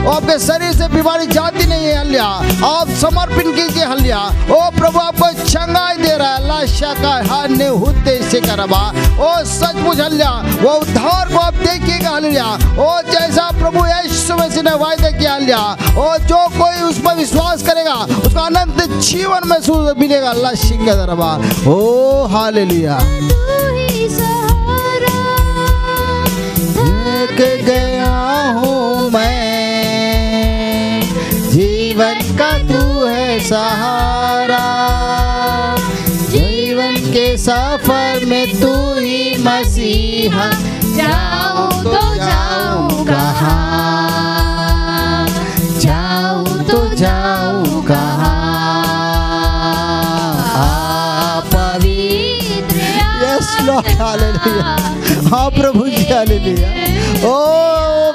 आपके शरीर से बीमारी जाती नहीं है हालेलुया। आप समर्पण कीजिए हालेलुया। ओ प्रभु आपको चंगाई दे रहा है, अल्लाह शाका हाने होते से करबा। ओ सचमुच हालेलुया वो उद्धार को आप देखिएगा हालेलुया। ओ जैसा प्रभु यीशु मसीह ने वायदा किया हालेलुया, ओ जो कोई उस पर विश्वास करेगा उसका अनंत जीवन में मिलेगा, अल्लाह शिका दरबा। ओ हालेलुया। थक गया हूँ मैं, जीवन का तू है सहारा, जीवन के सफर में तू ही मसीहा, जाऊं तो जाऊं कहाँ, जाऊं तो जाऊं कहाँ, पवित्र यस लॉर्ड हालेलुया। हाँ प्रभु जी हालेलुया। ओ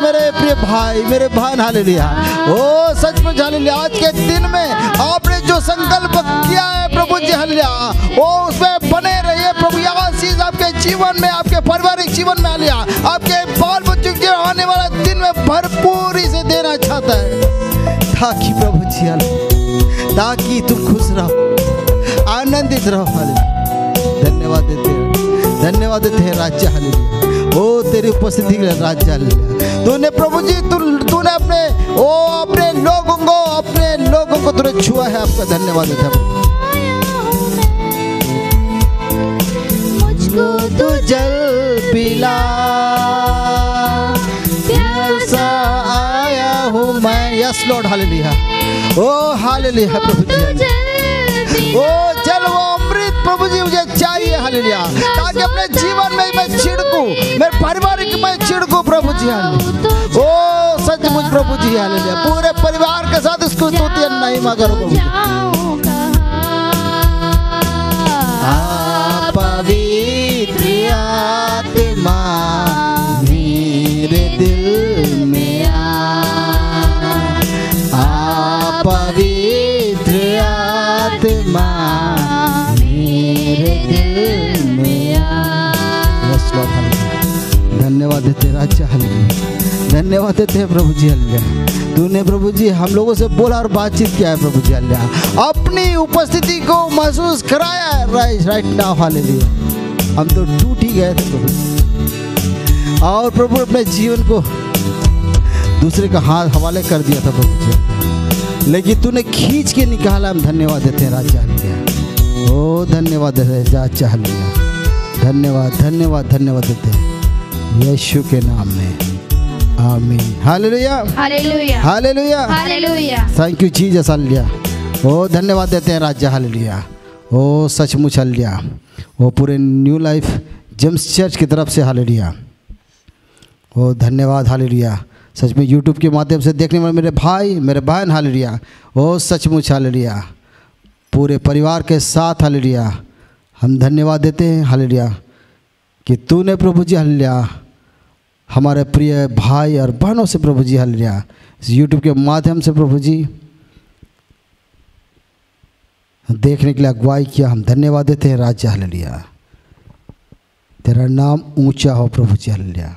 मेरे प्रिय भाई मेरे बहन हालेलुया। ओ सचमुच हालेलुया आज के दिन में आपने जो संकल्प किया है प्रभु जी हालेलुया, वो उसमें बने रहिए प्रभु। यह आशीष आपके जीवन में, आपके पारिवारिक जीवन में हालेलुया, आपके बाल बच्चों के आने वाले दिन में भरपूरी से देना चाहता है, ताकि प्रभु जी हालेलुया, ताकि तुम खुश रहो, आनंदित रहो हालेलुया। धन्यवाद देते हैं, धन्यवाद देते हैं राज्य हालेलुया। ओ तेरी उपस्थिति के राज्य हालेलुया। तूने प्रभु जी तूने अपने लोगों को तूने छुआ है, आपका धन्यवाद देते हैं। मुझको तू जल पिला, प्यासा आया हूँ मैं। Yes Lord hallelujah. ओ हालेलुया प्रभु जी। ओ जल वो अमृत प्रभु जी मुझे चाहिए हालेलुया, ताकि अपने जीवन में मैं छिड़कूं, मेरे पारिवारिक में छिड़कूं प्रभु जी हालेलुया। ओ सचमुच प्रभु जी हालेलुया, पूरे परिवार के साथ इसको स्तुति महिमा करो प्रभु जी। पवित्र आत्मा मेरे दिल में आ, पवित्र आत्मा मेरे दिल में आ। धन्यवाद देते राज्य हालेलुया, धन्यवाद देते हैं प्रभु जी हालेलुया। तूने प्रभु जी हम लोगों से बोला और बातचीत किया है प्रभु जी हालेलुया, अपनी उपस्थिति को महसूस कराया है राइट नाउ हालेलुया। हम तो टूट ही गए थे प्रभु, और प्रभु अपने जीवन को दूसरे का हाथ हवाले कर दिया था प्रभु जी, लेकिन तूने खींच के निकाला। हम धन्यवाद देते हैं राजा हालेलुया। ओ धन्यवाद राजा हालेलुया, धन्यवाद धन्यवाद धन्यवाद देते हैं यीशु के नाम में, आमीन। Hallelujah hallelujah hallelujah hallelujah. Thank you Jesus hallelujah. ओ धन्यवाद देते हैं राजा, हालेलुया। ओ सचमुच हालेलुया, वो पूरे न्यू लाइफ जेम्स चर्च की तरफ से, हालेलुया। ओ धन्यवाद, हालेलुया। सच में यूट्यूब के माध्यम से देखने वाले मेरे भाई, मेरे बहन, हालेलुया। ओ सचमुच हालेलुया, पूरे परिवार के साथ, हालेलुया, हम धन्यवाद देते हैं, हालेलुया, कि तूने प्रभु जी, हालेलुया, हमारे प्रिय भाई और बहनों से प्रभु जी, हालेलुया, इस यूट्यूब के माध्यम से प्रभु जी देखने के लिए अगुवाई किया। हम धन्यवाद देते हैं राजा, हालेलुया। तेरा नाम ऊंचा हो प्रभु जी, हालेलुया।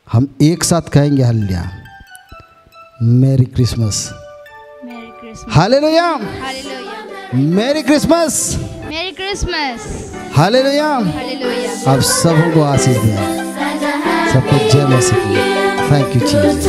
हम एक साथ कहेंगे, हालेलुया, मेरी क्रिसमस, हालेलुया, मेरी क्रिसमस, मेरी क्रिसमस, हालेलुया। अब सबको आशीष दें, सबको जय मसीह। Thank you Jesus.